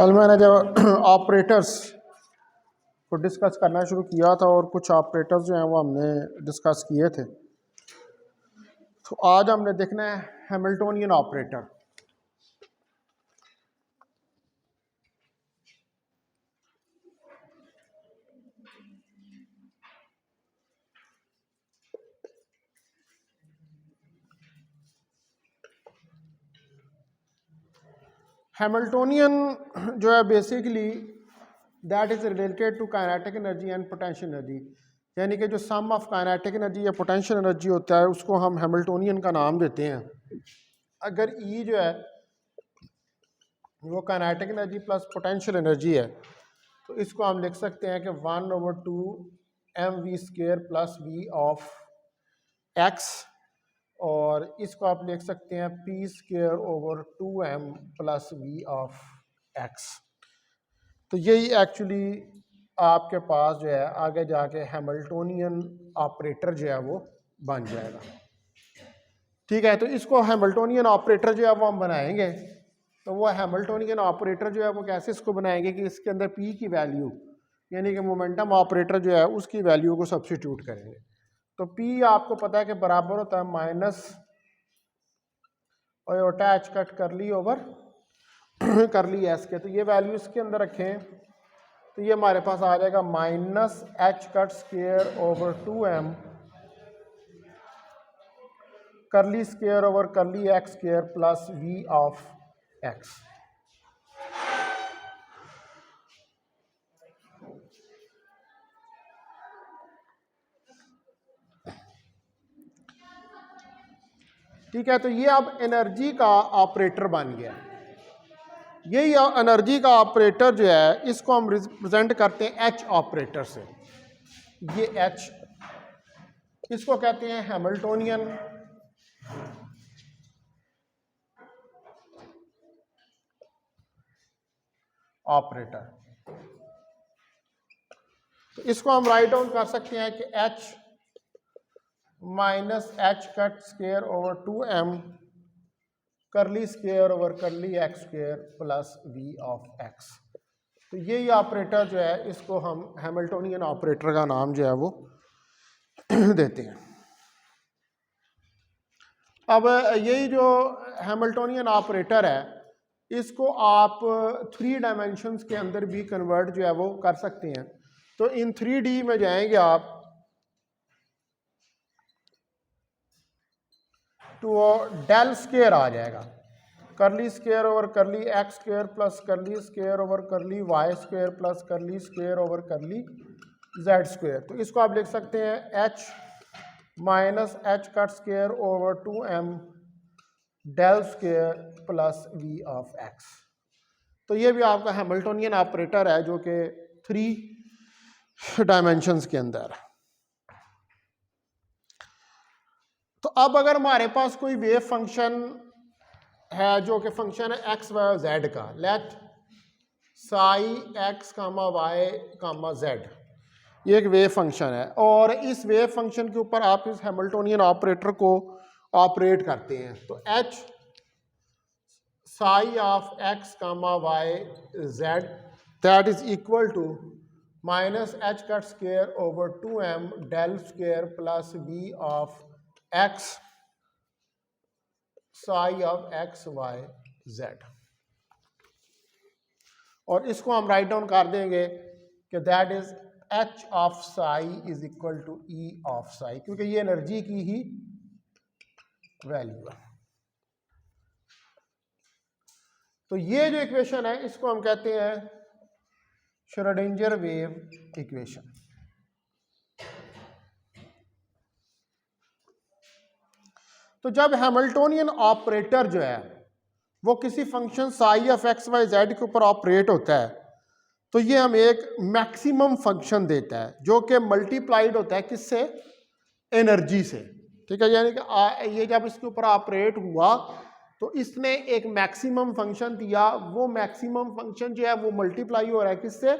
कल मैंने जब ऑपरेटर्स को डिस्कस करना शुरू किया था और कुछ ऑपरेटर्स जो हैं वो हमने डिस्कस किए थे, तो आज हमने देखना है हैमिल्टोनियन ऑपरेटर। हैमिल्टोनियन जो है basically that is related to kinetic energy and potential energy, यानी कि जो सम ऑफ काइनेटिक एनर्जी या पोटेंशियल एनर्जी होता है उसको हम हैमिल्टोनियन का नाम देते हैं। अगर ई जो है वो kinetic energy plus potential energy है तो इसको हम लिख सकते हैं कि 1/2 mv² plus V of x, और इसको आप लिख सकते हैं p²/2m plus V of X. तो यही एक्चुअली आपके पास जो है आगे जाके हैमिल्टोनियन ऑपरेटर जो है वो बन जाएगा। ठीक है, तो इसको हैमिल्टोनियन ऑपरेटर जो है वो हम बनाएंगे। तो वो हैमिल्टोनियन ऑपरेटर जो है वो कैसे इसको बनाएंगे कि इसके अंदर p की वैल्यू यानी कि मोमेंटम ऑपरेटर जो है उसकी वैल्यू को सब्स्टिट्यूट करेंगे। तो p आपको पता है कि बराबर होता है माइनस आयोटा एच कट करली ओवर करली एस के। तो ये वैल्यू इसके अंदर रखें तो ये हमारे पास आ जाएगा minus H cut square over 2m curly square over curly X square plus V of X. ठीक है, तो ये अब एनर्जी का ऑपरेटर बन गया। यही एनर्जी का ऑपरेटर जो है इसको हम रिप्रेजेंट करते हैं एच ऑपरेटर से। ये एच, इसको कहते हैं हैमिल्टोनियन ऑपरेटर। तो इसको हम राइट डाउन कर सकते हैं कि H minus H cut square over 2m curly square over curly X square plus V of X. तो यही ऑपरेटर जो है इसको हम हैमिल्टोनियन ऑपरेटर का नाम जो है वो देते हैं। अब यही जो हैमिल्टोनियन ऑपरेटर है इसको आप 3 डायमेंशंस के अंदर भी कन्वर्ट जो है वो कर सकते हैं। तो इन 3D में जाएंगे आप तो डेल स्क्वायर आ जाएगा, curly square over curly X square plus curly square over curly Y square plus curly square over curly Z square. तो इसको आप लिख सकते हैं H minus H cut square over 2m del square plus V of X. तो ये भी आपका हैमिल्टोनियन ऑपरेटर है जो कि 3 डायमेंशंस के अंदर है। तो अब अगर हमारे पास कोई वेव फंक्शन है जो कि फंक्शन है एक्स वाई और जेड का, late Sai x comma Y कामा जेड, ये एक वेव फंक्शन है और इस वेव फंक्शन के ऊपर आप इस हैमिल्टोनियन ऑपरेटर को ऑपरेट करते हैं। तो H psi of X comma Y Z that is equal to minus H cut square over 2m del square plus V of X psi of X Y Z. और इसको हम write down कर देंगे कि that is H of psi is equal to E of psi, क्योंकि ये energy की ही value है। तो ये जो इक्वेशन है इसको हम कहते हैं श्रोडिंगर वेव इक्वेशन। तो जब हैमिल्टोनियन ऑपरेटर जो है वो किसी function psi of X Y Z के ऊपर ऑपरेट होता है तो ये हमें एक मैक्सिमम फंक्शन देता है जो कि मल्टीप्लाइड होता है किससे, एनर्जी से। ठीक है, यानी कि ये जब इसके ऊपर ऑपरेट हुआ तो इसने एक मैक्सिमम फंक्शन दिया, वो मैक्सिमम फंक्शन जो है वो मल्टीप्लाई हो रहा है किससे,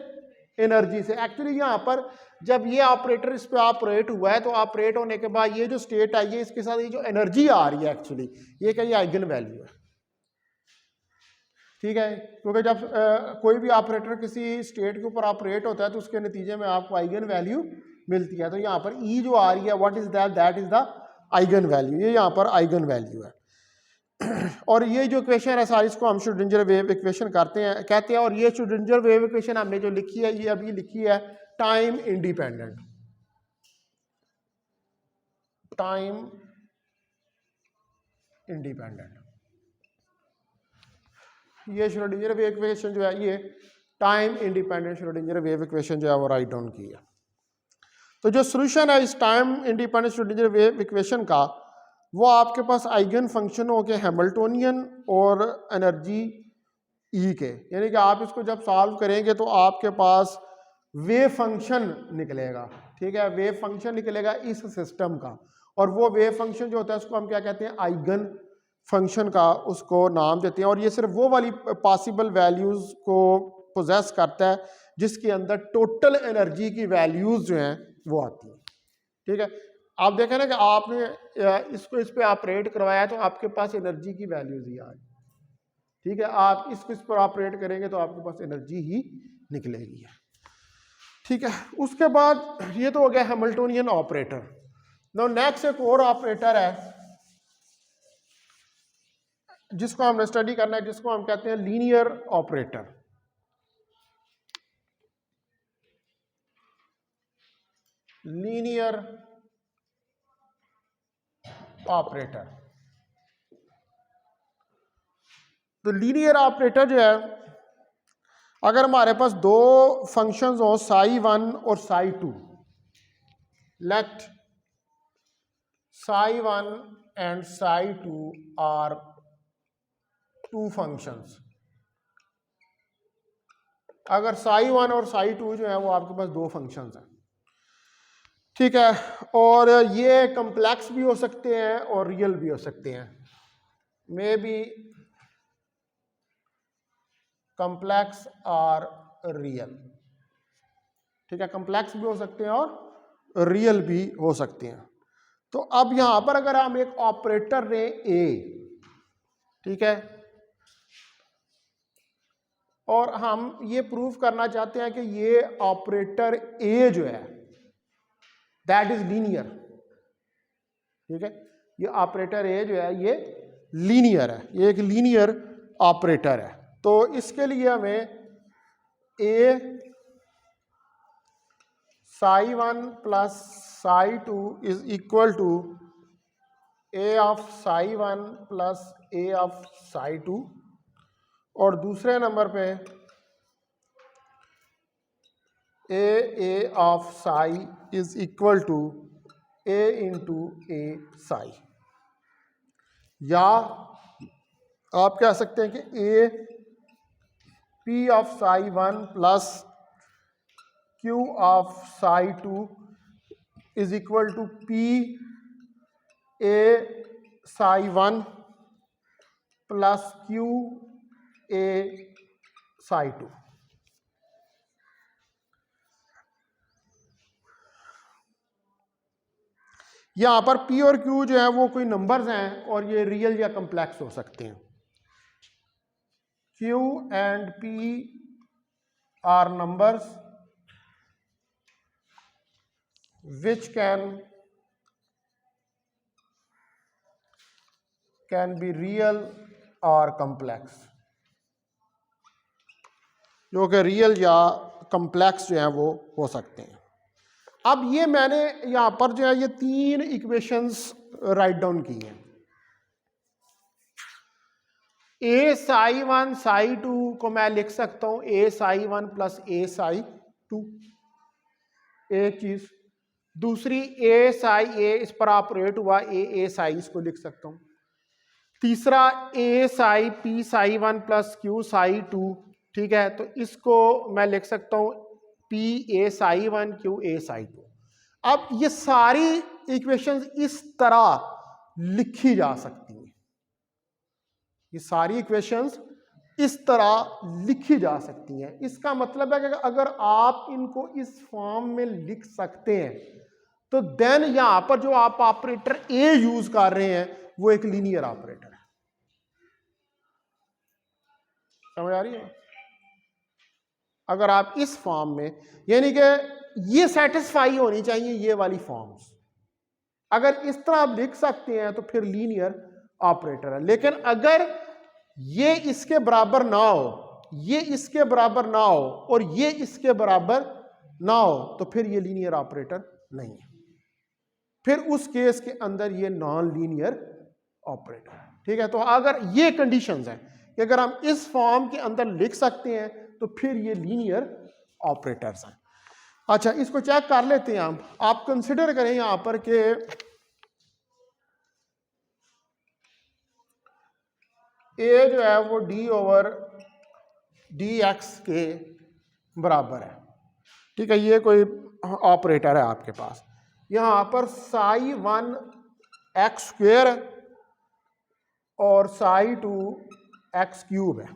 एनर्जी से। एक्चुअली यहाँ पर जब ये ऑपरेटर इस पे ऑपरेट हुआ है तो ऑपरेट होने के बाद ये जो स्टेट आई है इसके साथ ये जो एनर्जी आ रही है एक्चुअली ये क्या, ये आइगन वैल्यू है। ठीक है, क्योंकि जब कोई भी ऑपरेटर किसी स्टेट के ऊपर ऑपरेट होता है तो उसके नतीजे में आपको आइगन वैल्यू मिलती है। तो यहाँ पर ई जो आ रही है what is that, that is the eigen value, ये यहाँ पर आइगन वैल्यू है। और ये जो इक्वेशन है सारी इसको हम श्रोडिंगर वेव इक्वेशन कहते हैं। और ये श्रोडिंगर वेव इक्वेशन हमने जो लिखी है ये अभी लिखी है टाइम इंडिपेंडेंट, टाइम इंडिपेंडेंट। ये श्रोडिंगर वेव इक्वेशन जो है ये time independent Schrodinger wave equation जो है वो राइट डाउन की है। तो जो सोल्यूशन है इस time independent Schrodinger wave equation का, वो आपके पास आइगन फंक्शनों के हैमिल्टोनियन और एनर्जी ई के, यानी कि आप इसको जब सॉल्व करेंगे तो आपके पास वेव फंक्शन निकलेगा। ठीक है, वेव फंक्शन निकलेगा इस सिस्टम का, और वो वेव फंक्शन जो होता है उसको हम क्या कहते हैं, आइगन फंक्शन का उसको नाम देते हैं। और ये सिर्फ वो वाली पॉसिबल वैल्यूज को पोजेस करता है जिसके अंदर टोटल एनर्जी की वैल्यूज जो हैं वो आती हैं। ठीक है, आप देखें ना कि आपने इसको इस पे ऑपरेट करवाया तो आपके पास एनर्जी की वैल्यूज ही आ रही। ठीक है, आप इसको इस पर ऑपरेट करेंगे तो आपके पास एनर्जी ही निकलेगी। ठीक है, उसके बाद ये तो हो गया हैमिल्टोनियन ऑपरेटर। नाउ नेक्स्ट एक और ऑपरेटर है जिसको हमने स्टडी करना है, जिसको हम कहते हैं लीनियर ऑपरेटर। लीनियर ऑपरेटर, तो लीनियर ऑपरेटर जो है, अगर हमारे पास दो फंक्शंस हो psi1 और psi2, let psi1 and psi2 are two functions. अगर psi1 और psi2 जो है वो आपके पास दो फंक्शंस हैं। ठीक है, और ये कम्प्लेक्स भी हो सकते हैं और रियल भी हो सकते हैं, मे बी कम्प्लेक्स और रियल। ठीक है, कम्प्लेक्स भी हो सकते हैं और रियल भी हो सकते हैं। तो अब यहां पर अगर हम एक ऑपरेटर लें ए, ठीक है, और हम ये प्रूव करना चाहते हैं कि ये ऑपरेटर ए जो है दैट इज लीनियर। ठीक है, ये ऑपरेटर ए जो है ये लीनियर है, ये एक लीनियर ऑपरेटर है। तो इसके लिए हमें A psi1 plus psi2 is equal to A of psi1 plus A of psi2, और दूसरे नंबर पे A of psi is equal to A into A psi। या आप कह सकते हैं कि A P of psi1 plus Q of psi2 is equal to P A psi1 plus Q A psi2। यहां पर P और Q जो है वो कोई नंबर्स हैं और ये रियल या कम्प्लेक्स हो सकते हैं। Q and P are numbers which can be real or complex, जो कि रियल या कम्प्लेक्स जो है वो हो सकते हैं। अब ये मैंने यहां पर जो है ये तीन इक्वेशंस राइट डाउन की हैं। ए psi1 psi2 को मैं लिख सकता हूं ए psi1 प्लस ए psi2, एक चीज। दूसरी ए psi a इस पर ऑपरेट हुआ ए psi इसको लिख सकता हूं। तीसरा ए psi p psi1 plus q psi2, ठीक है, तो इसको मैं लिख सकता हूं p a psi1 q a psi2। अब ये सारी इक्वेशंस इस तरह लिखी जा सकती हैं, ये सारी इक्वेशंस इस तरह लिखी जा सकती हैं। इसका मतलब है कि अगर आप इनको इस फॉर्म में लिख सकते हैं तो देन यहां पर जो आप ऑपरेटर ए यूज कर रहे हैं वो एक लीनियर ऑपरेटर है। समझ आ रही है? अगर आप इस फॉर्म में, यानी कि ये सेटिस्फाई होनी चाहिए ये वाली फॉर्म्स, अगर इस तरह आप लिख सकते हैं तो फिर लीनियर ऑपरेटर है। लेकिन अगर ये इसके बराबर ना हो, ये इसके बराबर ना हो और ये इसके बराबर ना हो तो फिर ये लीनियर ऑपरेटर नहीं है, फिर उस केस के अंदर ये नॉन लीनियर ऑपरेटर है। ठीक है, तो अगर ये कंडीशंस हैं कि अगर हम इस फॉर्म के अंदर लिख सकते हैं तो फिर ये लीनियर ऑपरेटर्स हैं। अच्छा, इसको चेक कर लेते हैं हम। आप कंसिडर करें यहां पर कि ए जो है वो डी ओवर डी एक्स के बराबर है। ठीक है, ये कोई ऑपरेटर है आपके पास। यहां पर साई 1 एक्स स्क्वेयर और साई 2 एक्स क्यूब है।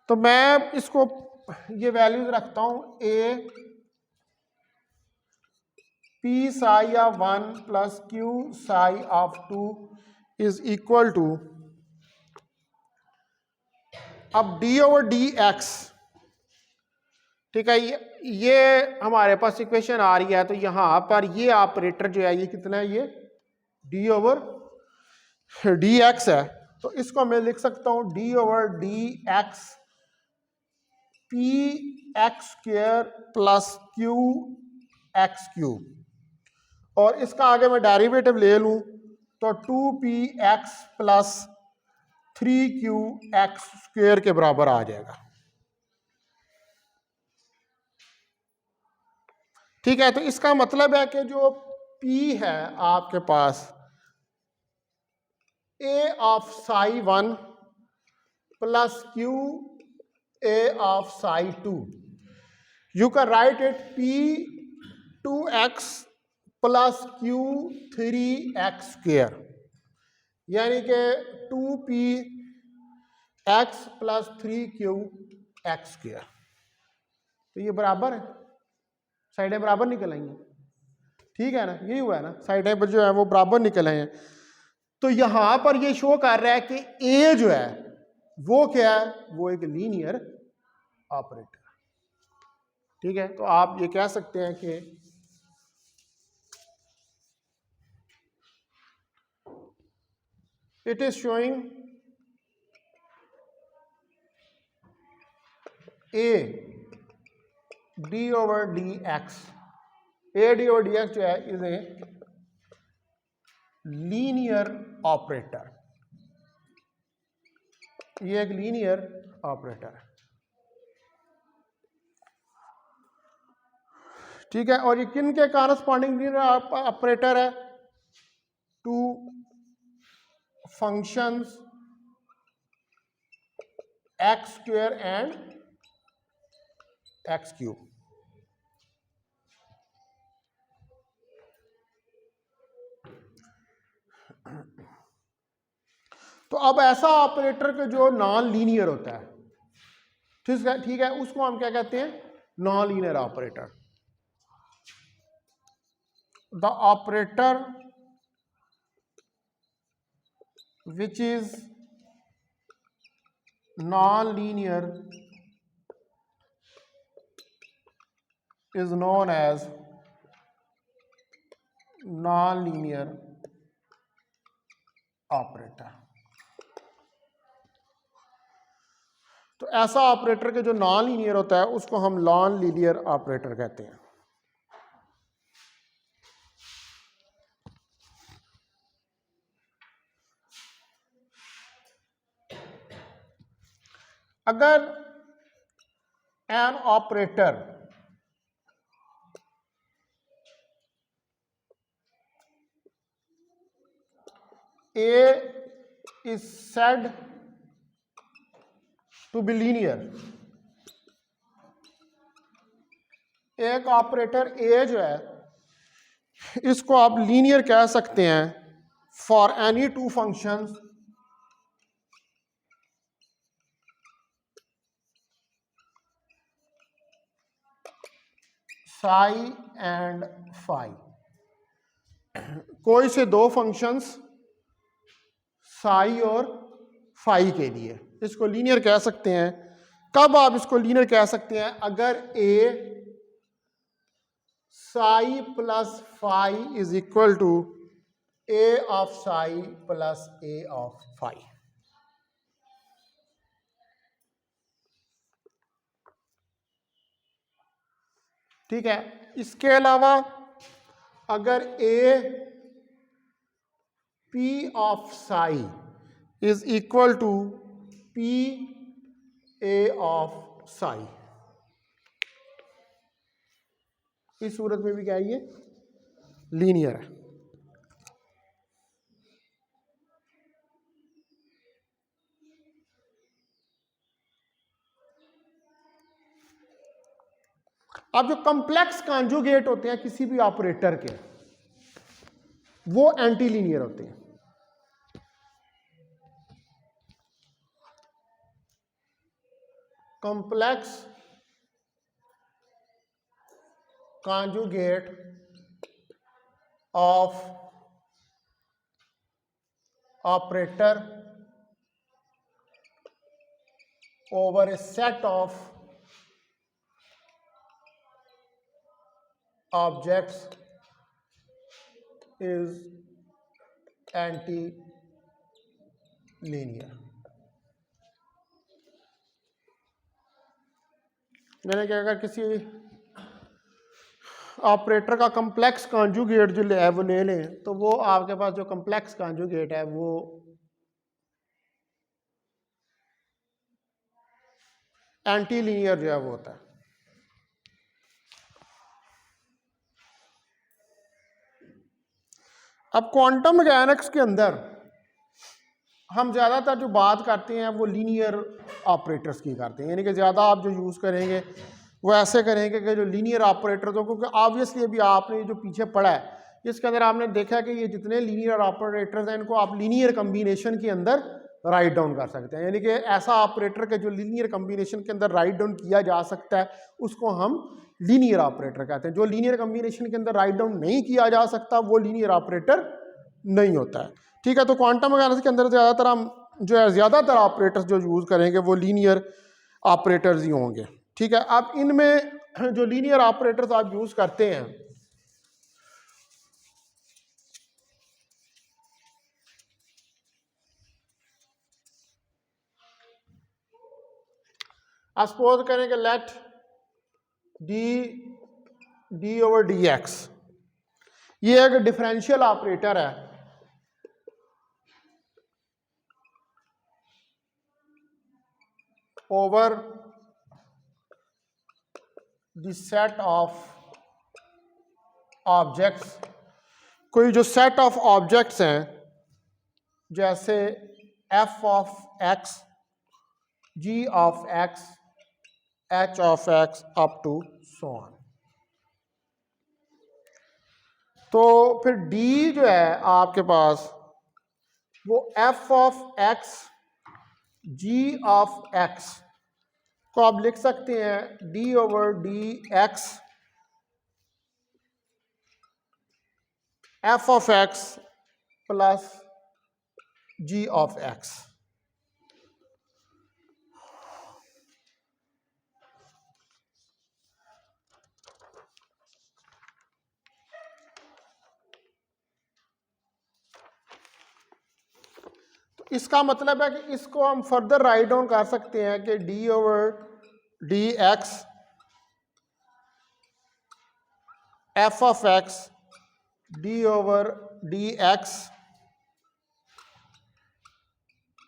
तो मैं इसको ये वैल्यूज रखता हूं, A P psi of 1 plus Q psi of 2 is equal to, अब डी ओवर डी एक्स। ठीक है, ये हमारे पास इक्वेशन आ रही है, तो यहां पर ये ऑपरेटर जो है ये कितना है, ये डी ओवर डी एक्स है। तो इसको मैं लिख सकता हूं D over D x P x square plus Q x cube, और इसका आगे मैं डेरिवेटिव ले लूं तो 2p x plus 3q x square के बराबर आ जाएगा। ठीक है, तो इसका मतलब है कि जो p है आपके पास a of Sai 1 plus q a of Sai 2, you can write it p 2x plus q 3x square, यानी कि 2p x plus 3q x square. तो ये बराबर है, साइडें बराबर निकल आई हैं। ठीक है ना, यही हुआ है ना, साइडें पर जो है वो बराबर निकल आए हैं। तो यहां पर ये शो कर रहा है कि a जो है वो क्या है, वो एक लीनियर ऑपरेटर। ठीक है, तो आप ये कह सकते हैं कि it is showing a d over dx, a d over dx जो है इज ए लीनियर ऑपरेटर, ये एक लीनियर ऑपरेटर है। ठीक है, और ये किन के कॉरस्पॉन्डिंग लीनियर ऑपरेटर है, two functions X square and X cube. तो अब ऐसा ऑपरेटर के जो नॉन लीनियर होता है, ठीक है, उसको हम क्या कहते हैं, non linear operator. The operator which is non-linear is known as non-linear operator। तो ऐसा ऑपरेटर के जो नॉन लीनियर होता है उसको हम नॉन लीनियर ऑपरेटर कहते हैं। अगर an operator A is said to be linear, एक ऑपरेटर A जो है इसको आप लीनियर कह सकते हैं for any two functions psi and phi. कोई से दो फंक्शंस साई और फाई के लिए। इसको लीनियर कह सकते हैं। कब आप इसको लीनियर कह सकते हैं? अगर A psi plus phi is equal to A of psi plus A of phi. ठीक है। इसके अलावा अगर A P of psi is equal to P A of psi, इस सूरत में भी क्या है? ये लीनियर है। अब जो कॉम्प्लेक्स कॉन्जुगेट होते हैं किसी भी ऑपरेटर के, वो एंटी लीनियर होते हैं। Complex conjugate of operator over a set of objects is anti-linear। मैंने क्या, अगर किसी ऑपरेटर का कॉम्प्लेक्स कॉन्जुगेट जो है वो ले लें, तो वो आपके पास जो कॉम्प्लेक्स कॉन्जुगेट है वो एंटी लीनियर जो है वो होता है। अब क्वांटम मैकेनिक्स के अंदर हम ज़्यादातर जो बात करते हैं वो लीनियर ऑपरेटर्स की करते हैं, यानी कि ज़्यादा आप जो यूज़ करेंगे वो ऐसे करेंगे कि जो लीनियर ऑपरेटर्स हो, क्योंकि ऑब्वियसली अभी आपने जो पीछे पढ़ा है इसके अंदर आपने देखा कि ये जितने लीनियर ऑपरेटर्स हैं इनको आप लीनियर कम्बिनेशन के अंदर राइट डाउन कर सकते हैं, यानी कि ऐसा ऑपरेटर के जो लीनियर कम्बिनेशन के अंदर राइट डाउन किया जा सकता है उसको हम लीनियर ऑपरेटर कहते हैं। जो लीनियर कम्बिनेशन के अंदर राइट डाउन नहीं किया जा सकता वो लीनियर ऑपरेटर नहीं होता है। ठीक है, तो क्वांटम मैकेनिक्स के अंदर ज़्यादातर हम जो है ज़्यादातर ऑपरेटर्स जो यूज़ करेंगे वो लीनियर ऑपरेटर्स ही होंगे। ठीक है, अब इनमें जो लीनियर ऑपरेटर्स आप यूज़ करते हैं, आप सपोज करें कि let D over D X, ये एक डिफरेंशियल ऑपरेटर है over the set of objects. कोई जो सेट ऑफ ऑब्जेक्ट्स हैं जैसे F of X, G of X, H of X up to so on. तो फिर डी जो है आपके पास वो F of X, G of X को आप लिख सकते हैं D over D X F of X plus G of X. इसका मतलब है कि इसको हम फर्दर राइट डाउन कर सकते हैं कि D over D X F of X D over D X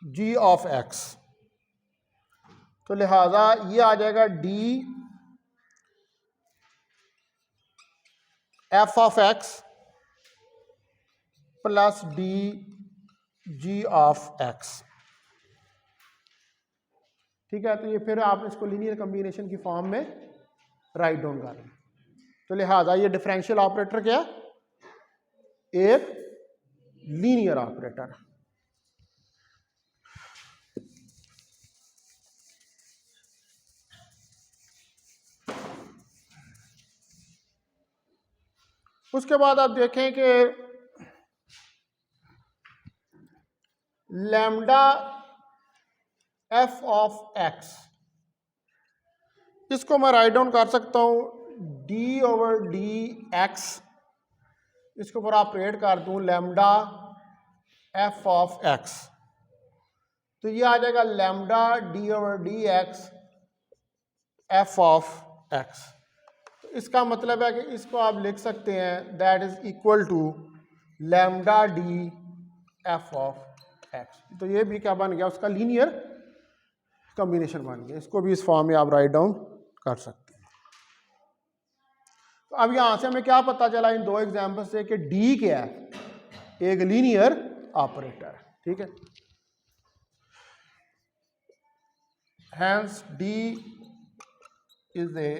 G of X. तो लिहाजा ये आ जाएगा D F of X plus D G of X. ठीक है, तो ये फिर आप इसको लीनियर कम्बिनेशन की फॉर्म में राइट डाउन कर लें। तो लिहाजा ये डिफरेंशियल ऑपरेटर क्या, एक लीनियर ऑपरेटर। उसके बाद आप देखें कि लैम्डा एफ ऑफ एक्स, इसको मैं राइट डाउन कर सकता हूँ डी ओवर डी एक्स, इसके ऊपर ऑपरेट कर दूँ लैम्डा एफ ऑफ एक्स, तो ये आ जाएगा lambda D over D X F of X. तो इसका मतलब है कि इसको आप लिख सकते हैं that is equal to lambda D F of X. तो ये भी क्या बन गया, उसका लीनियर कॉम्बिनेशन बन गया। इसको भी इस फॉर्म में आप राइट डाउन कर सकते हैं। तो अब यहां से हमें क्या पता चला इन दो एग्जाम्पल से कि डी क्या है, एक लीनियर ऑपरेटर है, ठीक है। Hence D is a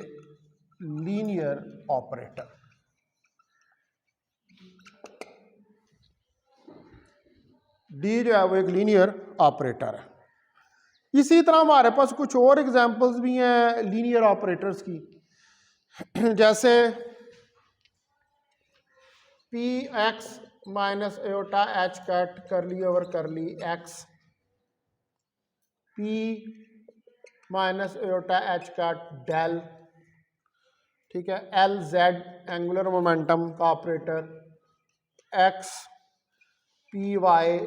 linear operator. D जो है वो एक लीनियर ऑपरेटर है। इसी तरह हमारे पास कुछ और एग्जांपल्स भी हैं लीनियर ऑपरेटर्स की, जैसे P X minus iota H cat curly over curly X, P minus iota H cat del, ठीक है। एल जेड एंगुलर मोमेंटम का operator, X P Y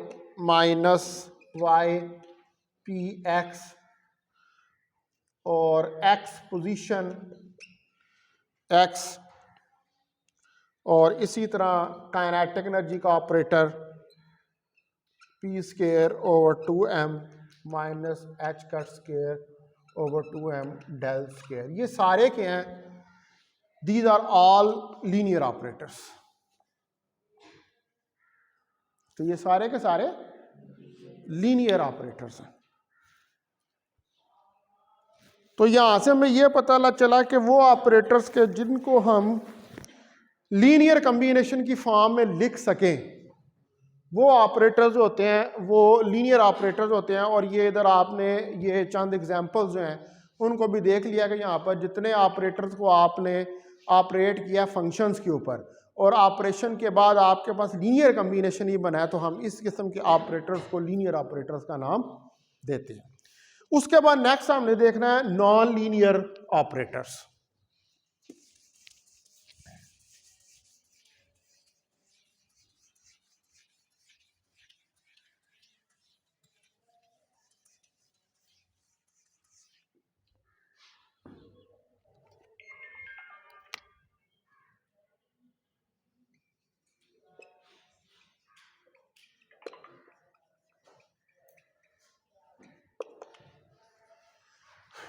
minus Y P X, और X position X, और इसी तरह kinetic energy का operator P square over 2m minus H cut square over 2m del square. ये सारे के हैं, these are all linear operators. तो ये सारे के सारे लीनियर ऑपरेटर्स हैं। तो यहां से हमें यह पता चला कि वो ऑपरेटर्स के जिनको हम लीनियर कॉम्बिनेशन की फॉर्म में लिख सकें, वो ऑपरेटर्स होते हैं, वो लीनियर ऑपरेटर्स होते हैं। और ये इधर आपने ये चंद एग्जांपल्स जो हैं उनको भी देख लिया कि यहाँ पर जितने ऑपरेटर्स को आपने ऑपरेट किया फंक्शंस के ऊपर, और ऑपरेशन के बाद आपके पास लीनियर कॉम्बिनेशन ही बना है, तो हम इस किस्म के ऑपरेटर्स को लीनियर ऑपरेटर्स का नाम देते हैं। उसके बाद नेक्स्ट हमने देखना है non linear operators.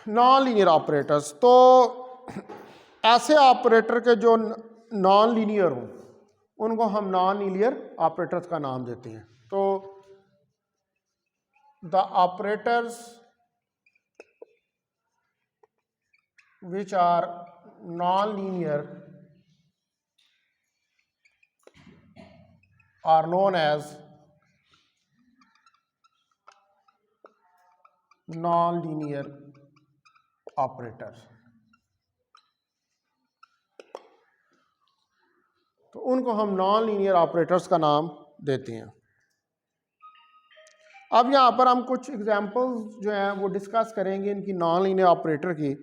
Non linear operators, तो ऐसे ऑपरेटर के जो नॉन लीनियर हों उनको हम नॉन लीनियर ऑपरेटर्स का नाम देते हैं। तो the operators which are non linear are known as non linear operators. तो उनको हम नॉन लीनियर ऑपरेटर्स का नाम देते हैं। अब यहाँ पर हम कुछ एग्जांपल्स जो हैं वो डिस्कस करेंगे इनकी नॉन लीनियर ऑपरेटर की।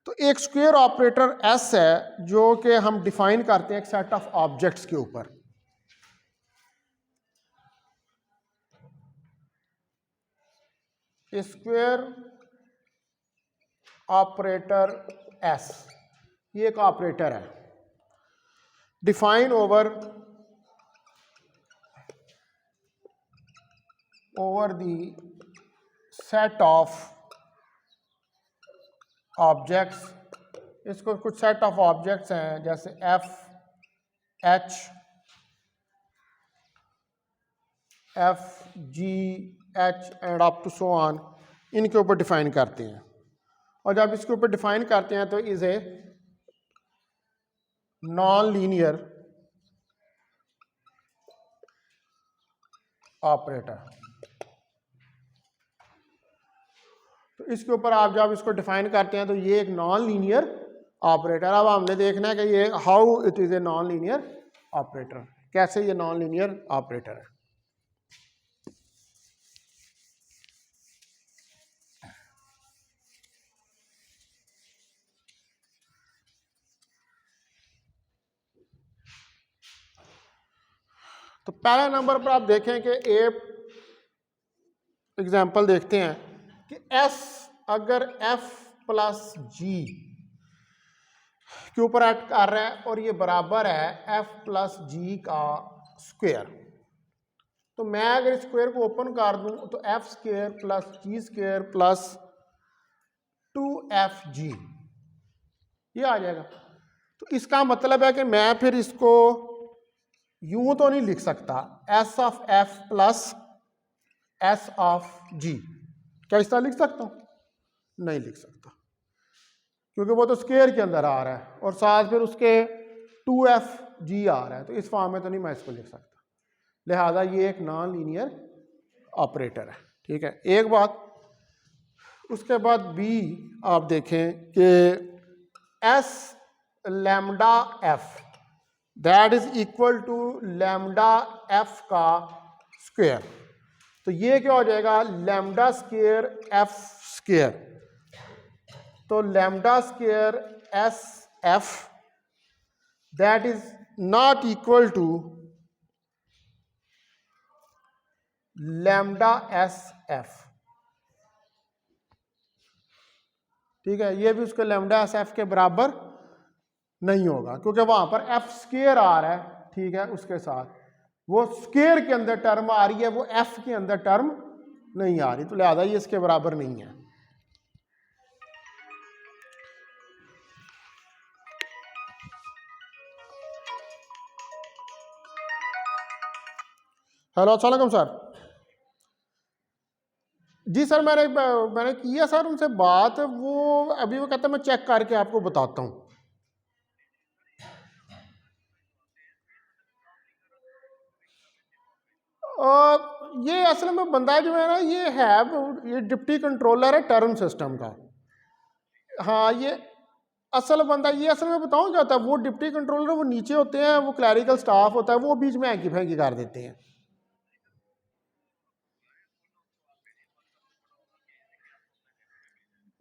तो एक स्क्वायर ऑपरेटर एस है जो कि हम डिफाइन करते हैं एक सेट ऑफ ऑब्जेक्ट्स के ऊपर। स्क्वायर ऑपरेटर एस, ये एक ऑपरेटर है, define over the set of objects. इसको कुछ सेट ऑफ ऑब्जेक्ट्स हैं जैसे f g h and up to so on, इनके ऊपर डिफाइन करते हैं। और जब इसके ऊपर डिफाइन करते हैं तो is a non linear operator. तो इसके ऊपर आप जब इसको डिफाइन करते हैं तो ये एक नॉन लीनियर ऑपरेटर। अब हमने देखना है कि ये how it is a non linear operator, कैसे ये नॉन लीनियर ऑपरेटर है। तो पहले नंबर पर आप देखें कि ए एग्जाम्पल देखते हैं कि एस अगर एफ प्लस जी के ऊपर एक्ट कर रहा है और ये बराबर है एफ प्लस जी का स्क्वायर, तो मैं अगर इस स्क्वायर को ओपन कर दूं तो एफ स्क्वायर प्लस जी स्क्वायर प्लस 2fg ये आ जाएगा। तो इसका मतलब है कि मैं फिर इसको यूं तो नहीं लिख सकता S of F plus S of G, क्या इस तरह लिख सकता हूं? नहीं लिख सकता, क्योंकि वो तो स्क्वायर के अंदर आ रहा है और साथ फिर उसके 2fg आ रहा है, तो इस फॉर्म में तो नहीं मैं इसको लिख सकता। लिहाजा ये एक नॉन लीनियर ऑपरेटर है। ठीक है, एक बात। उसके बाद बी आप देखें कि s lambda f that is equal to lambda f का स्क्वायर, तो ये क्या हो जाएगा लैम्डा स्क्वायर एफ स्क्वायर, तो lambda square s f that is not equal to lambda s f. ठीक है, ये भी उसके लैम्डा एस एफ के बराबर नहीं होगा, क्योंकि वहां पर एफ स्क्वायर आ रहा है। ठीक है, उसके साथ वो स्क्वायर के अंदर टर्म आ रही है, वो एफ के अंदर टर्म नहीं आ रही, तो लिहाजा ये इसके बराबर नहीं है। हेलो, अस्सलाम वालेकुम सर। जी सर, मैंने किया सर उनसे बात, वो अभी वो कहता है मैं चेक करके आपको बताता हूँ। ये असल में बंदा जो है ना ये डिप्टी कंट्रोलर है टर्म सिस्टम का। हाँ, ये असल बंदा, ये असल में बताऊँ क्या होता है, वो डिप्टी कंट्रोलर वो नीचे होते हैं, वो क्लैरिकल स्टाफ होता है, वो बीच में हैंकी फैंकी कर देते हैं।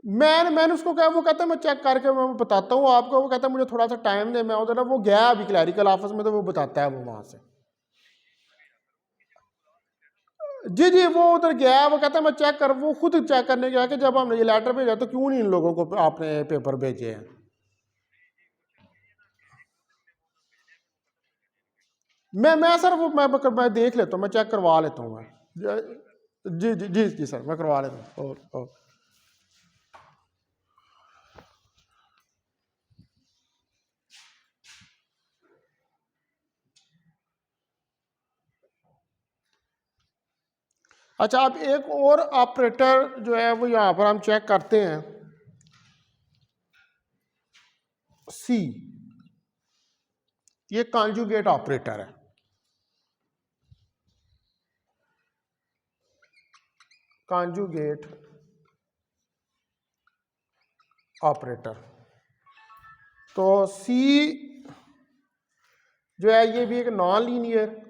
मैंने उसको कहा, वो कहता है मैं चेक करके मैं बताता हूँ आपको, वो कहता है मुझे थोड़ा सा टाइम दे, मैं उधर वो गया अभी क्लैरिकल ऑफिस में, तो वो बताता है वो वहाँ से। जी जी, वो उधर गया है, वो कहता है मैं चेक कर, वो खुद चेक करने गया कि जब हमने ये लेटर भेजा तो क्यों नहीं इन लोगों को आपने पेपर भेजे हैं। मैं सर वो मैं देख लेता हूँ, मैं चेक करवा लेता हूँ मैं। जी जी जी जी सर, मैं करवा लेता हूँ। और अच्छा, अब एक और ऑपरेटर जो है वो यहाँ पर हम चेक करते हैं, सी, ये कॉन्जुगेट ऑपरेटर है। कॉन्जुगेट ऑपरेटर, तो सी जो है ये भी एक नॉन लीनियर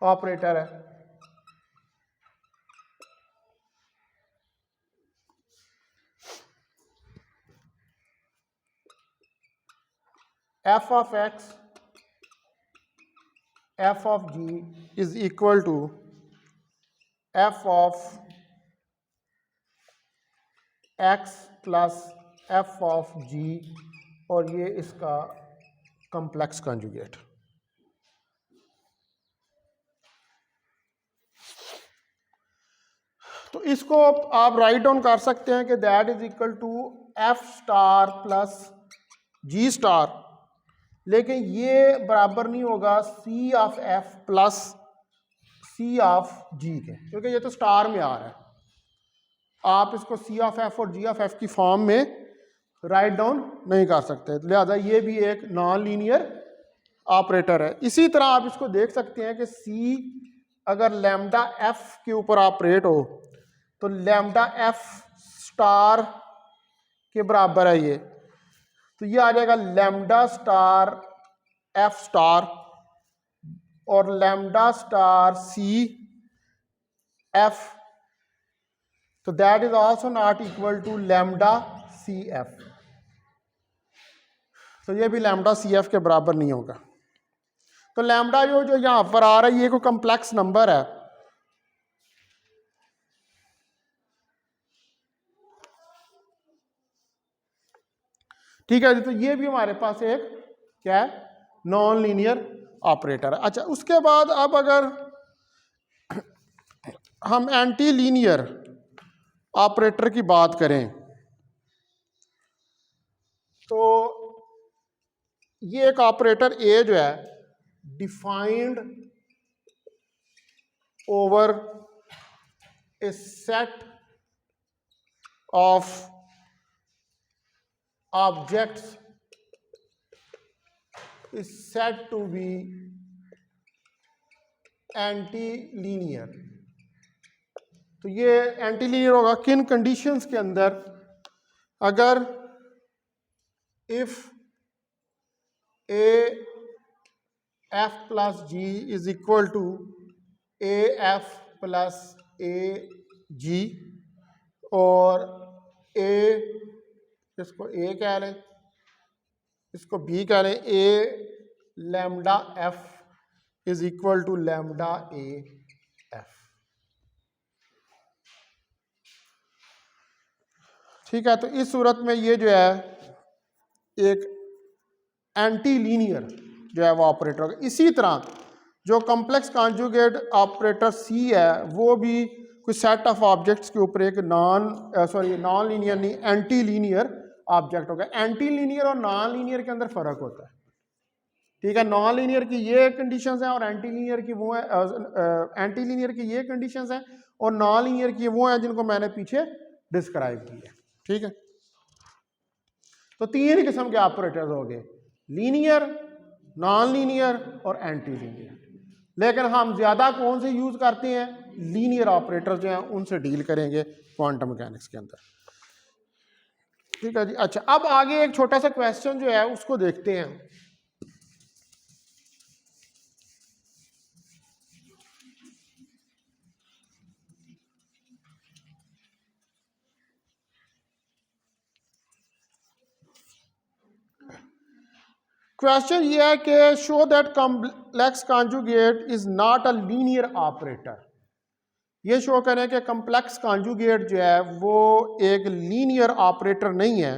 ऑपरेटर है। F of X F of G is equal to F of X plus F of G, और ये इसका कॉम्प्लेक्स कॉन्जुगेट। तो इसको आप राइट डाउन कर सकते हैं कि that is equal to F star plus G star, लेकिन ये बराबर नहीं होगा C of F plus C of G के, क्योंकि ये तो स्टार में आ रहा है। आप इसको सी ऑफ एफ और जी ऑफ एफ की फॉर्म में राइट डाउन नहीं कर सकते, लिहाजा ये भी एक नॉन लीनियर ऑपरेटर है। इसी तरह आप इसको देख सकते हैं कि सी अगर लैम्डा एफ के ऊपर ऑपरेट हो तो लैम्डा एफ स्टार के बराबर है ये, तो ये आ जाएगा लैम्डा स्टार एफ स्टार और लैम्डा स्टार सी एफ, तो that is also not equal to lambda c f. तो ये भी लैम्डा सी एफ के बराबर नहीं होगा। तो लैम्डा जो यहाँ पर आ रहा है ये कोई कम्प्लेक्स नंबर है, ठीक है जी। तो ये भी हमारे पास एक क्या है, नॉन लीनियर ऑपरेटर है। अच्छा, उसके बाद अब अगर हम एंटी लीनियर ऑपरेटर की बात करें तो ये एक ऑपरेटर ए जो है defined over A set of objects is said to be anti linear. तो ये एंटी लीनियर होगा किन कंडीशंस के अंदर, अगर if A F plus G is equal to A F plus A G, और ए, इसको ए कह लें, इसको बी कह लें, A lambda F is equal to lambda A F, ठीक है। तो इस सूरत में ये जो है एक एंटी लीनियर जो है वो ऑपरेटर होगा। इसी तरह जो कॉम्प्लेक्स कॉन्जुगेट ऑपरेटर सी है वो भी कुछ सेट ऑफ ऑब्जेक्ट्स के ऊपर एक नॉन लीनियर नहीं, एंटी लीनियर ऑब्जेक्ट होगा। एंटी लीनियर और नॉन लीनियर के अंदर फर्क होता है, ठीक है। नॉन लीनियर की ये कंडीशंस हैं और एंटी लीनियर की वो है, एंटी लीनियर की ये कंडीशंस हैं और नॉन लीनियर की वो हैं जिनको मैंने पीछे डिस्क्राइब किया, ठीक है। तो तीन किस्म के ऑपरेटर्स हो गए, लीनियर, नॉन लीनियर और एंटी लीनियर। लेकिन हम ज्यादा कौन से यूज करते हैं, लीनियर ऑपरेटर जो हैं उनसे डील करेंगे क्वांटम मैकेनिक्स के अंदर, ठीक है जी। अच्छा, अब आगे एक छोटा सा क्वेश्चन जो है उसको देखते हैं। क्वेश्चन ये है कि show that complex conjugate is not a linear operator. ये शो करें कि कॉम्प्लेक्स कॉन्जुगेट जो है वो एक लीनियर ऑपरेटर नहीं है।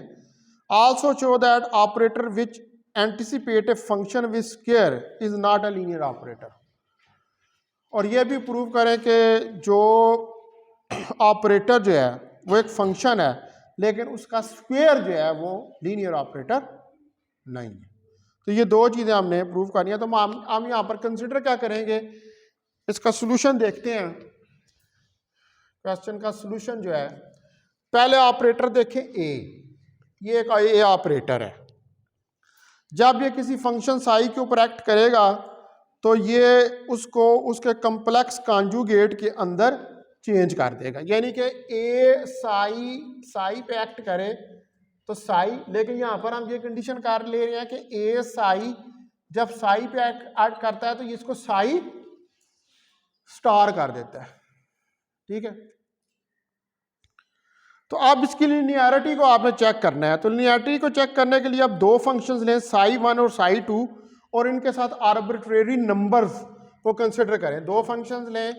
Also show that operator which anticipate a function with square is not a linear operator. और ये भी प्रूव करें कि जो ऑपरेटर जो है वो एक फंक्शन है लेकिन उसका स्क्वायर जो है वो लीनियर ऑपरेटर नहीं है। तो ये दो चीज़ें हमने प्रूव करनी है। तो हम यहाँ पर कंसिडर क्या करेंगे, इसका सॉल्यूशन देखते हैं। क्वेश्चन का सॉल्यूशन जो है, पहले ऑपरेटर देखें ए, ये एक ए ऑपरेटर है। जब ये किसी फंक्शन साई के ऊपर एक्ट करेगा तो ये उसको उसके कॉम्प्लेक्स कॉन्जुगेट के अंदर चेंज कर देगा, यानी कि ए साई पे एक्ट करे तो साई, लेकिन यहाँ पर हम ये कंडीशन कर ले रहे हैं कि ए साई जब साई पे एक्ट करता है तो ये इसको साई स्टार कर देता है, ठीक है। तो अब इसकी लिनियरिटी को आपने चेक करना है। तो लिनियरिटी को चेक करने के लिए आप दो फंक्शंस लें, साई 1 और साई 2, और इनके साथ आर्बिट्रेरी नंबर्स को कंसिडर करें। दो फंक्शंस लें,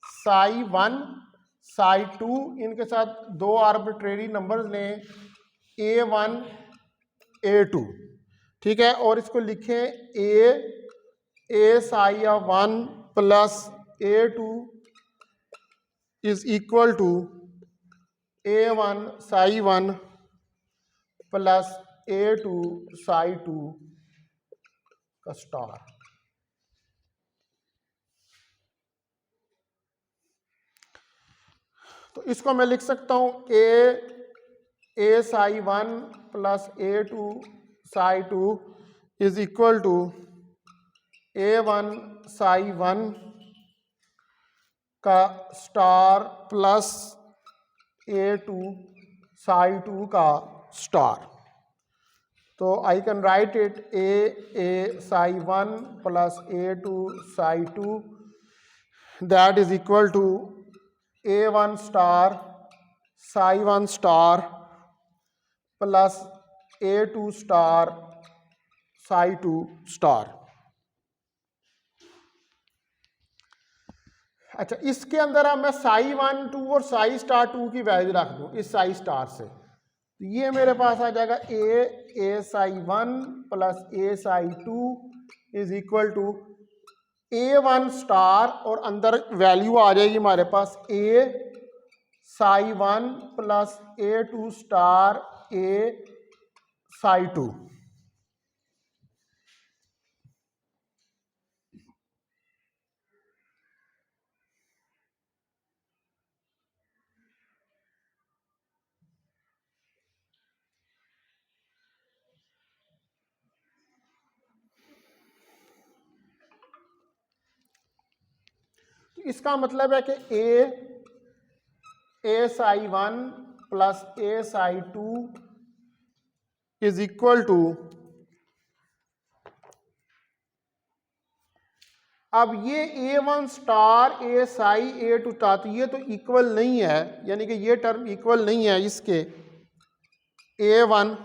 साई 1 साई 2, इनके साथ दो आर्बिट्रेरी नंबर्स लें, a1 a2, ठीक है। और इसको लिखें a psi of 1 plus a2 is equal to a1 psi 1 plus a2 psi 2 का स्टार। तो इसको मैं लिख सकता हूं a psi 1 plus a2 psi 2 is equal to a1 psi 1 का स्टार प्लस a2 साई 2 का स्टार। तो I can write it a psi 1 plus a2 psi 2 that is equal to a1 star psi 1 star plus a2 star psi two star. अच्छा, इसके अंदर अब मैं साई 1 2 और Sai star 2 की वैल्यू रख दूं इस साई स्टार से, तो ये मेरे पास आ जाएगा A psi 1 plus A psi 2 is equal to A1 star, और अंदर वैल्यू आ जाएगी हमारे पास A psi 1 plus A2 star A psi 2। इसका मतलब है कि A psi 1 plus A psi 2 is equal to, अब ये A1 star A Sai A2 था, तो ये तो इक्वल नहीं है, यानी कि ये टर्म इक्वल नहीं है इसके A1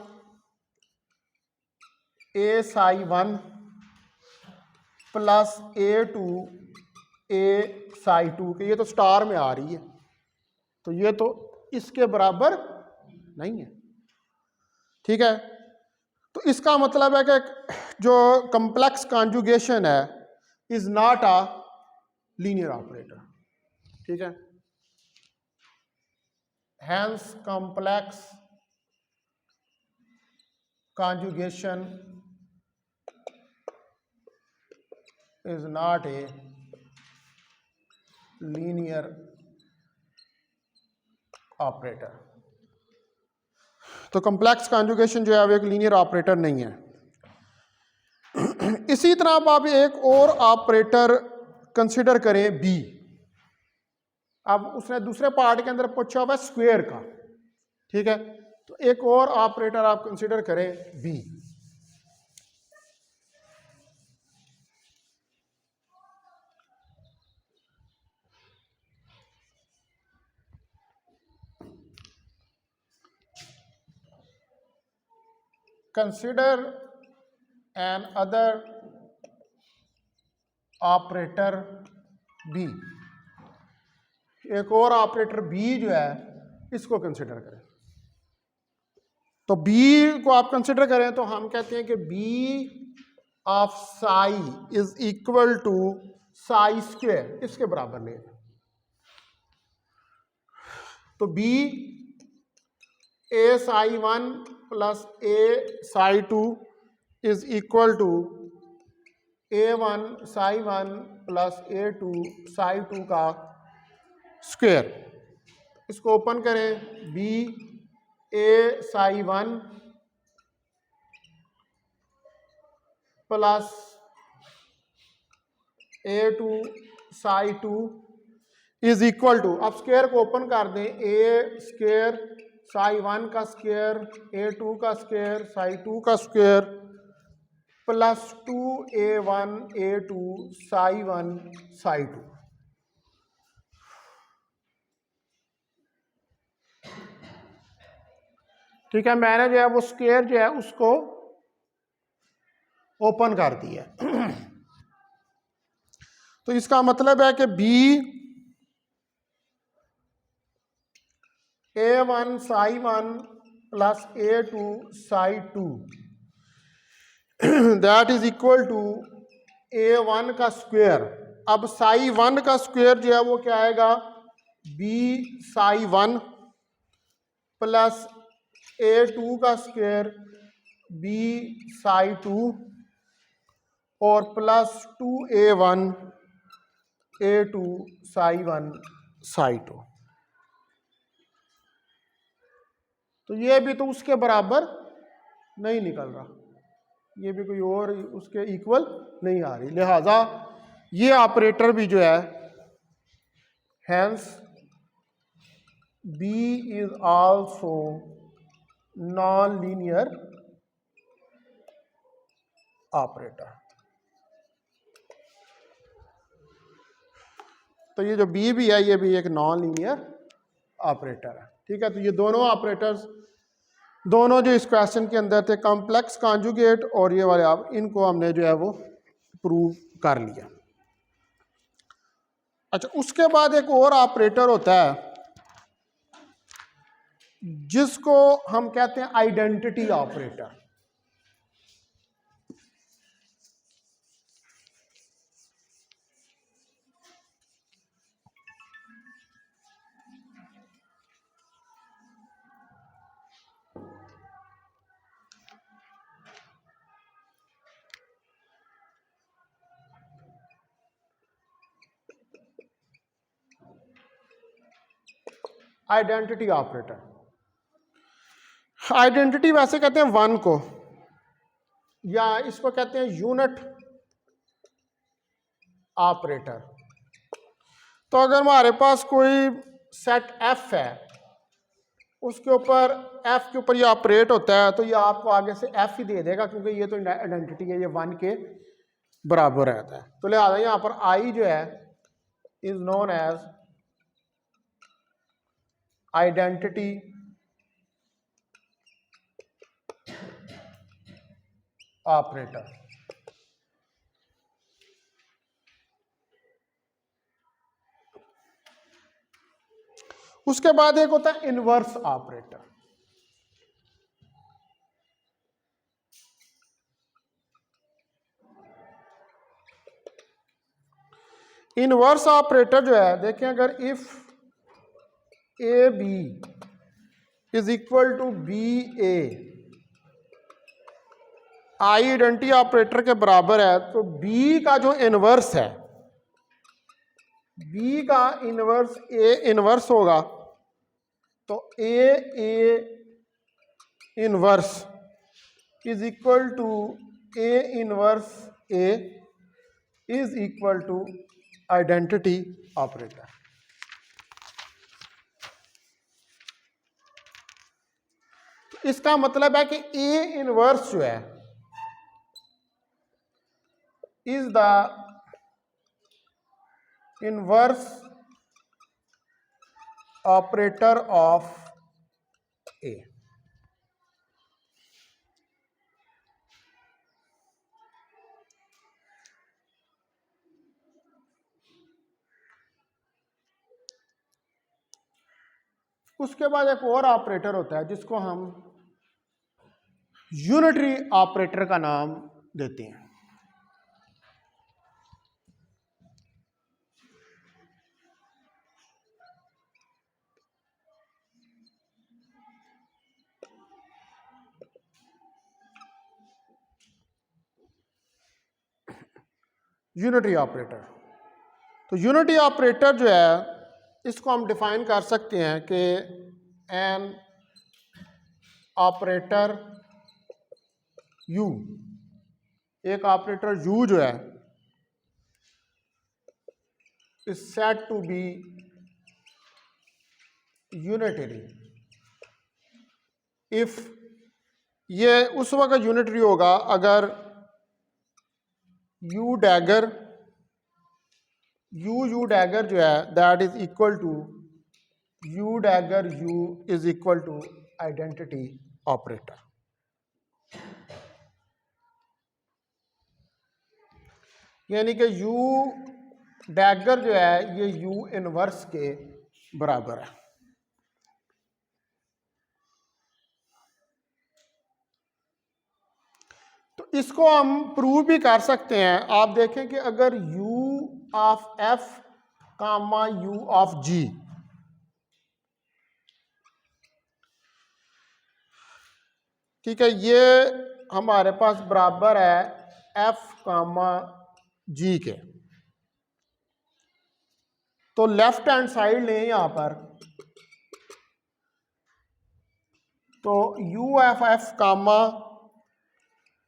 ए साई 1 प्लस A2 ए साई 2 के, ये तो स्टार में आ रही है, तो ये तो इसके बराबर नहीं है। ठीक है, तो इसका मतलब है कि जो कॉम्प्लेक्स कॉन्जुगेशन है is not a linear operator. ठीक है, hence complex conjugation is not a linear operator. तो कॉम्प्लेक्स कॉन्जुगेशन जो है वो एक लीनियर ऑपरेटर नहीं है। इसी तरह अब आप एक और ऑपरेटर कंसिडर करें बी। अब उसने दूसरे पार्ट के अंदर पूछा हुआ है स्क्वायर का। ठीक है, तो एक और ऑपरेटर आप कंसिडर करें b. Consider another operator b. एक और ऑपरेटर बी जो है इसको कंसिडर करें। तो बी को आप कंसिडर करें तो हम कहते हैं कि b of psi is equal to psi square, इसके बराबर ले। तो b a psi 1 plus A psi 2 is equal to A1 psi 1 plus A2 psi 2 का स्क्वायर। इसको ओपन करें, b a psi 1 plus A2 psi 2 is equal to, अब square को open कर दें, ए स्क्वायर साई 1 का स्क्वायर A2 का स्क्वायर साई 2 का square plus 2A1 A2 Sai 1 Sai 2। ठीक है, मैंने जो है वो स्क्वायर जो है उसको ओपन कर दिया। तो इसका मतलब है कि b A1 psi 1 plus A2 psi 2 that is equal to A1 का स्क्वायर। अब साई 1 का स्क्वायर जो है वो क्या आएगा, बी साई 1 प्लस A2 का स्क्वायर बी साई 2 और plus 2A1 A2 Sai 1 Sai 2। तो ये भी तो उसके बराबर नहीं निकल रहा, ये भी कोई और उसके इक्वल नहीं आ रही, लिहाजा ये ऑपरेटर भी जो है, hence b is also non linear operator. तो ये जो बी भी है ये भी एक नॉन लीनियर ऑपरेटर है। ठीक है, तो ये दोनों ऑपरेटर्स दोनों जो इस क्वेश्चन के अंदर थे कॉम्प्लेक्स कॉन्जुगेट और ये वाले, आप इनको हमने जो है वो प्रूव कर लिया। अच्छा, उसके बाद एक और ऑपरेटर होता है जिसको हम कहते हैं identity operator. Identity operator, identity वैसे कहते हैं वन को, या इसको कहते हैं यूनिट ऑपरेटर। तो अगर हमारे पास कोई सेट एफ है, उसके ऊपर एफ के ऊपर ये ऑपरेट होता है, तो ये आपको आगे से एफ ही दे देगा, क्योंकि ये तो आइडेंटिटी है, ये वन के बराबर रहता है। तो लिहाजा यहां पर आई जो है is known as identity operator. उसके बाद एक होता है इनवर्स ऑपरेटर। इनवर्स ऑपरेटर जो है, देखें, अगर if a b is equal to b a, I identity operator के बराबर है, तो बी का जो इनवर्स है, बी का इनवर्स ए इनवर्स होगा, तो A inverse is equal to A inverse A is equal to identity operator. तो इसका मतलब है कि ए इनवर्स जो है is the inverse operator of A. उसके बाद एक और ऑपरेटर होता है जिसको हम यूनिटरी ऑपरेटर का नाम देते हैं। यूनिटरी ऑपरेटर, तो यूनिटरी ऑपरेटर जो है इसको हम डिफाइन कर सकते हैं कि एन ऑपरेटर यू, एक ऑपरेटर यू जो है is said to be unitary if, ये उस वक्त यूनिटरी होगा अगर यू डैगर जो है that is equal to u dagger u is equal to identity operator. यानी कि यू डैगर जो है ये यू इनवर्स के बराबर है। तो इसको हम प्रूव भी कर सकते हैं। आप देखें कि अगर u of f comma u of g, ठीक है, ये हमारे पास बराबर है f कामा g के, तो लेफ्ट हैंड साइड लें यहां पर, तो u F F comma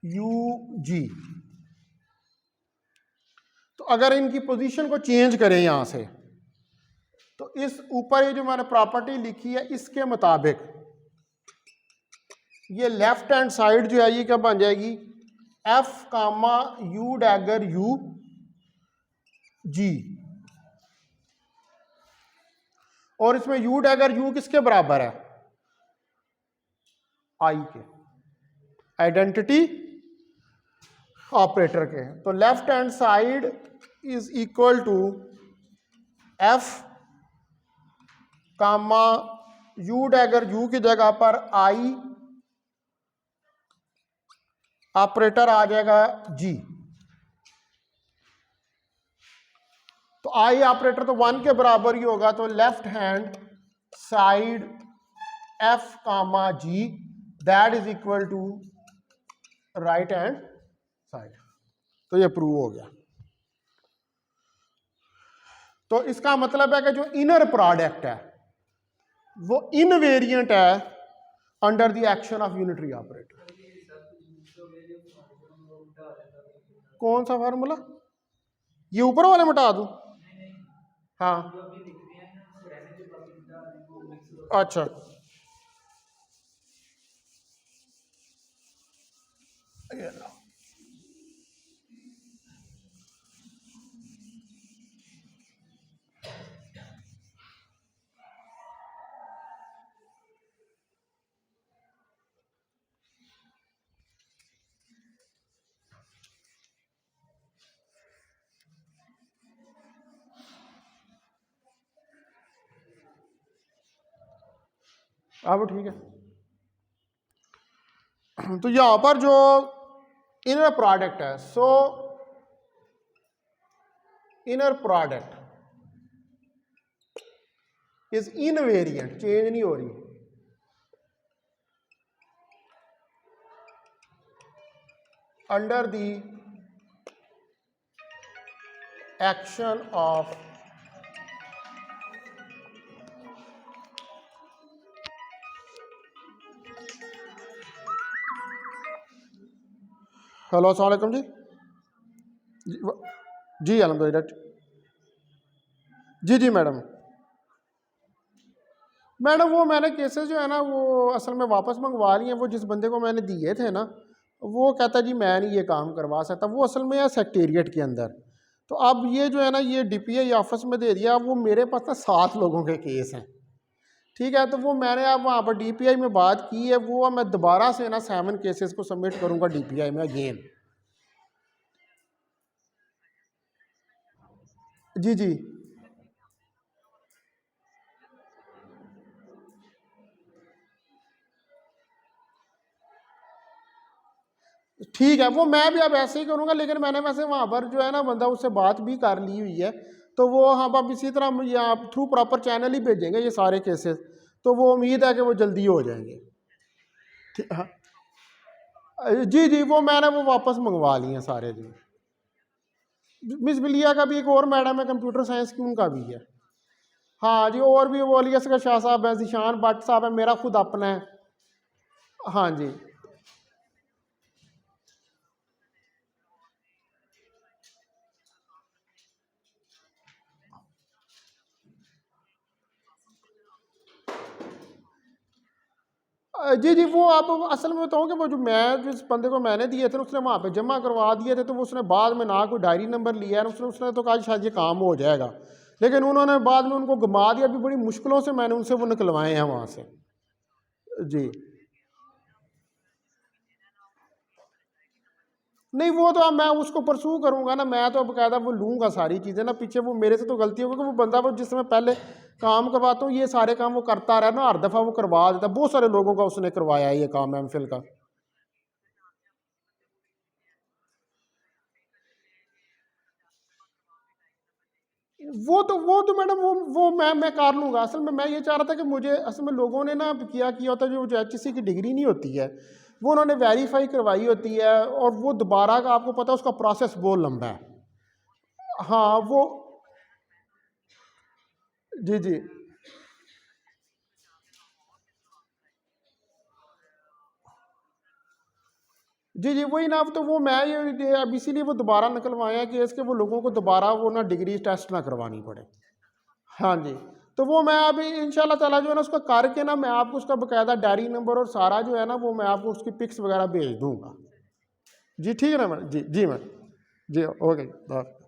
U G, तो अगर इनकी पोजीशन को चेंज करें यहां से, तो इस ऊपर ये जो मैंने प्रॉपर्टी लिखी है इसके मुताबिक ये लेफ्ट हैंड साइड जो है ये क्या बन जाएगी, F comma you dagger U G, और इसमें यू डैगर यू किसके बराबर है, आई के, आइडेंटिटी ऑपरेटर के। तो left hand side is equal to f comma you dagger, u की जगह पर आई, ऑपरेटर आ जाएगा जी। तो आई ऑपरेटर तो 1 के बराबर ही होगा, तो left hand side f comma g that is equal to right hand side. तो ये प्रूव हो गया। तो इसका मतलब है कि जो इनर प्रोडक्ट है वो इनवेरिएंट है under the action of unitary operator. कौन सा फार्मूला? ये ऊपर वाले मिटा दूं? हाँ अच्छा, अब ठीक है। तो यहां पर जो इनर प्रोडक्ट है, सो inner product is invariant, change नहीं हो रही under the action of hello अस्सलाम वालेकुम जी। जी अल्हम्दुलिल्लाह। जी मैडम। मैडम वो मैंने केसेस जो है ना वो असल में वापस मंगवा लिए हैं। वो जिस बंदे को मैंने दिए थे ना वो कहता जी मैं नहीं ये काम करवा सकता। वो असल में है सेक्रेटेरिएट के अंदर। तो अब ये जो है ना ये DPI ऑफिस में दे दिया। वो मेरे पास ना 7 लोगों के केस हैं, ठीक है। तो वो मैंने अब वहाँ पर DPI में बात की है। वो मैं दोबारा से ना 7 केसेस को सबमिट करूँगा DPI में अगेन। जी ठीक है। वो मैं भी अब ऐसे ही करूँगा, लेकिन मैंने वैसे वहाँ पर जो है ना बंदा उससे बात भी कर ली हुई है। तो वो हम अब इसी तरह यहाँ थ्रू प्रॉपर चैनल ही भेजेंगे ये सारे केसेस। तो वो उम्मीद है कि वो जल्दी हो जाएंगे। ठीक हाँ जी वो मैंने वो वापस मंगवा लिए हैं सारे जी। मिस बिलिया का भी एक और मैडम है कंप्यूटर साइंस की, उनका भी है। हाँ जी, और भी वो अली असगर शाह साहब है, जिशान भट्ट साहब है, मेरा खुद अपना है। हाँ जी जी वो आप असल में बताऊँ कि वो जो मैं जिस बंदे को मैंने दिए थे उसने वहाँ पे जमा करवा दिए थे। तो वो उसने बाद में ना कोई डायरी नंबर लिया है, उसने तो कहा शायद ये काम हो जाएगा, लेकिन उन्होंने बाद में उनको घुमा दिया। अभी बड़ी मुश्किलों से मैंने उनसे वो निकलवाए हैं वहाँ से जी। नहीं वो तो अब मैं उसको परसू करूँगा ना, मैं तो बकायदा वो लूँगा सारी चीज़ें ना। पीछे वो मेरे से तो गलती होगी कि वो बंदा वो जिस समय पहले काम करवाता हूँ ये सारे काम वो करता रहा ना, हर दफ़ा वो करवा देता। बहुत सारे लोगों का उसने करवाया है ये काम MPhil का। वो तो मैडम वो मैं कर लूँगा। असल में मैं ये चाह रहा था कि मुझे असल में लोगों ने ना क्या किया होता है, जो HEC की डिग्री नहीं होती है वो उन्होंने वेरीफाई करवाई होती है, और वो दोबारा का आपको पता है उसका प्रोसेस बहुत लंबा है। हाँ वो जी जी वही ना। अब तो वो मैं ये अब इसीलिए वो दोबारा निकलवाए हैं कि इसके वो लोगों को दोबारा वो ना डिग्री टेस्ट ना करवानी पड़े। हाँ जी। तो वो मैं अभी इंशाल्लाह ताला जो है ना उसका करके ना मैं आपको उसका बकायदा डायरी नंबर और सारा जो है ना वो मैं आपको उसकी पिक्स वगैरह भेज दूंगा। जी ठीक है ना मैडम। जी मैडम। जी ओके।